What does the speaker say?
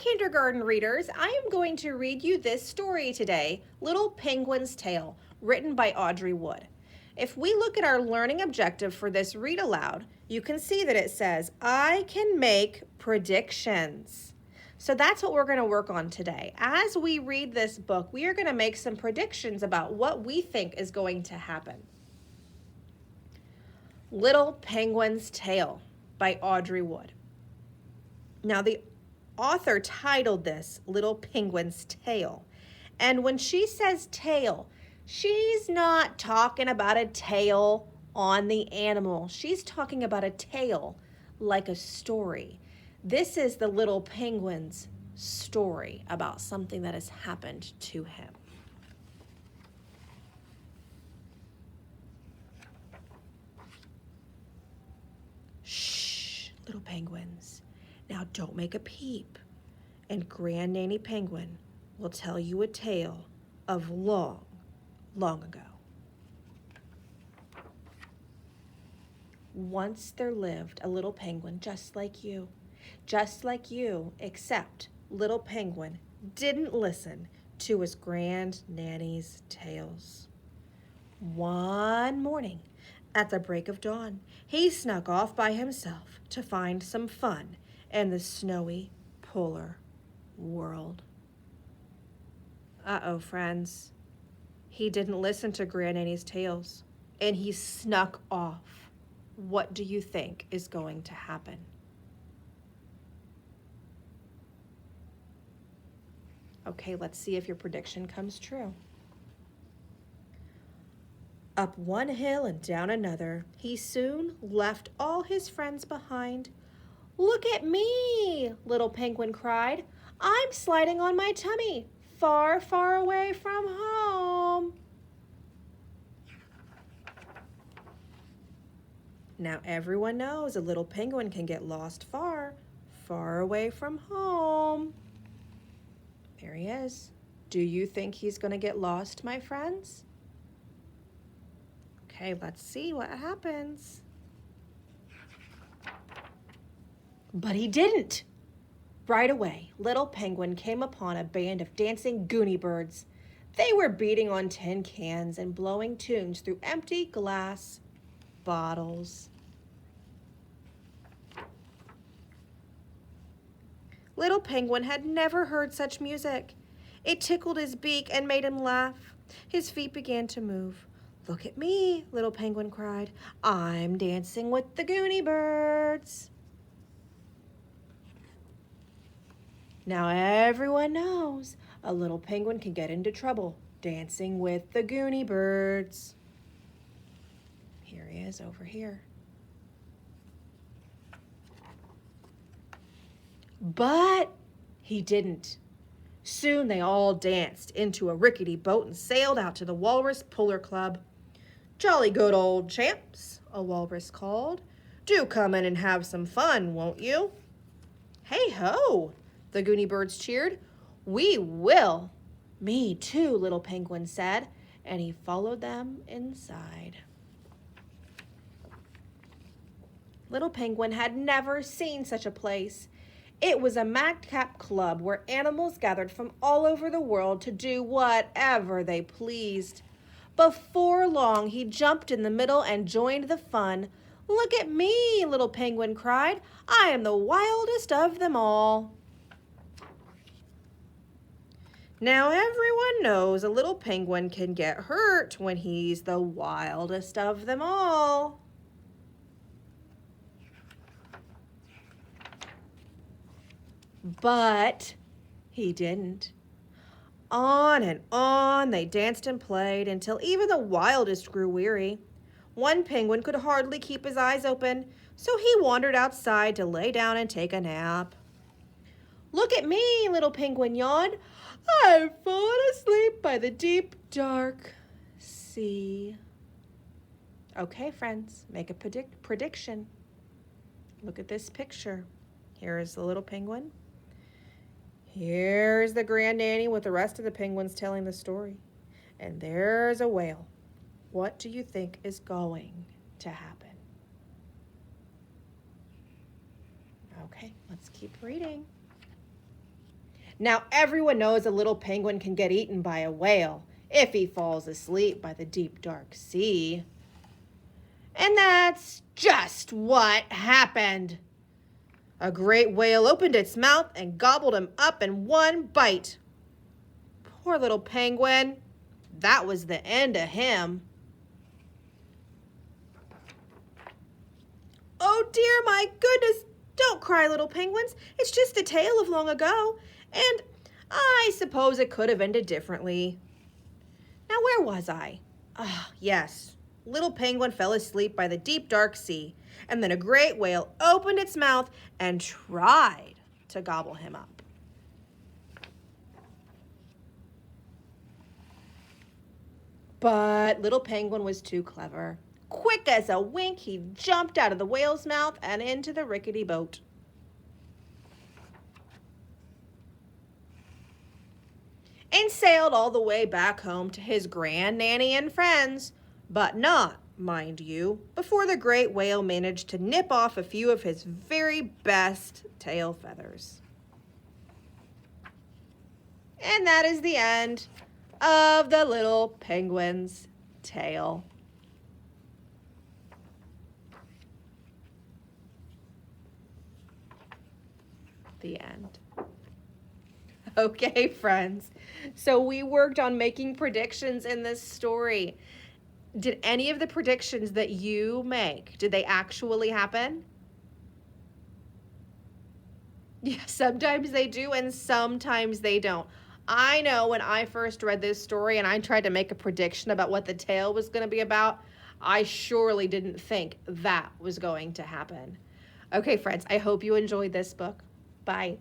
kindergarten readers. I am going to read you this story today, Little Penguin's Tale, written by Audrey Wood. If we look at our learning objective for this read aloud, you can see that it says, I can make predictions. So that's what we're going to work on today. As we read this book, we are going to make some predictions about what we think is going to happen. Little Penguin's Tale by Audrey Wood. Now, the author titled this Little Penguin's Tale. And when she says tale, she's not talking about a tail on the animal. She's talking about a tale like a story. This is the little penguin's story about something that has happened to him. Shh, little penguins. Now don't make a peep, and Grand Nanny Penguin will tell you a tale of long, long ago. Once there lived a little penguin just like you, except little penguin didn't listen to his Grand Nanny's tales. One morning, at the break of dawn, he snuck off by himself to find some fun in the snowy polar world. Uh-oh, friends. He didn't listen to Grand Nanny's tales, and he snuck off. What do you think is going to happen? Okay, let's see if your prediction comes true. Up one hill and down another, he soon left all his friends behind. Look at me, little penguin cried. I'm sliding on my tummy, far, far away from home. Now everyone knows a little penguin can get lost far, far away from home. There he is. Do you think he's going to get lost, my friends? Okay, let's see what happens. But he didn't. Right away, little penguin came upon a band of dancing goony birds. They were beating on tin cans and blowing tunes through empty glass bottles. Little penguin had never heard such music. It tickled his beak and made him laugh. His feet began to move. Look at me, little penguin cried. I'm dancing with the goony birds. Now everyone knows a little penguin can get into trouble dancing with the goony birds. Here he is over here. But he didn't. Soon they all danced into a rickety boat and sailed out to the Walrus Puller Club. Jolly good old champs, a walrus called. Do come in and have some fun, won't you? Hey ho, the goony birds cheered. We will. Me too, little penguin said, and he followed them inside. Little penguin had never seen such a place. It was a madcap club where animals gathered from all over the world to do whatever they pleased. Before long, he jumped in the middle and joined the fun. Look at me, little penguin cried. I am the wildest of them all. Now everyone knows a little penguin can get hurt when he's the wildest of them all. But he didn't. On and on they danced and played until even the wildest grew weary. One penguin could hardly keep his eyes open, so he wandered outside to lay down and take a nap. Look at me, little penguin yawned. I've fallen asleep by the deep, dark sea. Okay, friends, make a prediction. Look at this picture. Here is the little penguin. Here's the Grand Nanny with the rest of the penguins telling the story. And there's a whale. What do you think is going to happen? Okay, let's keep reading. Now everyone knows a little penguin can get eaten by a whale if he falls asleep by the deep dark sea. And that's just what happened. A great whale opened its mouth and gobbled him up in one bite. Poor little penguin. That was the end of him. Oh dear, my goodness. Don't cry, little penguins. It's just a tale of long ago. And I suppose it could have ended differently. Now, where was I? Ah, yes. Little penguin fell asleep by the deep dark sea, and then a great whale opened its mouth and tried to gobble him up. But little penguin was too clever. Quick as a wink, he jumped out of the whale's mouth and into the rickety boat. And sailed all the way back home to his grand nanny and friends, but not, mind you, before the great whale managed to nip off a few of his very best tail feathers. And that is the end of the little penguin's tale. The end. Okay, friends. So we worked on making predictions in this story. Did any of the predictions that you make, did they actually happen? Yeah, sometimes they do and sometimes they don't. I know when I first read this story and I tried to make a prediction about what the tale was going to be about, I surely didn't think that was going to happen. Okay, friends, I hope you enjoyed this book. Bye.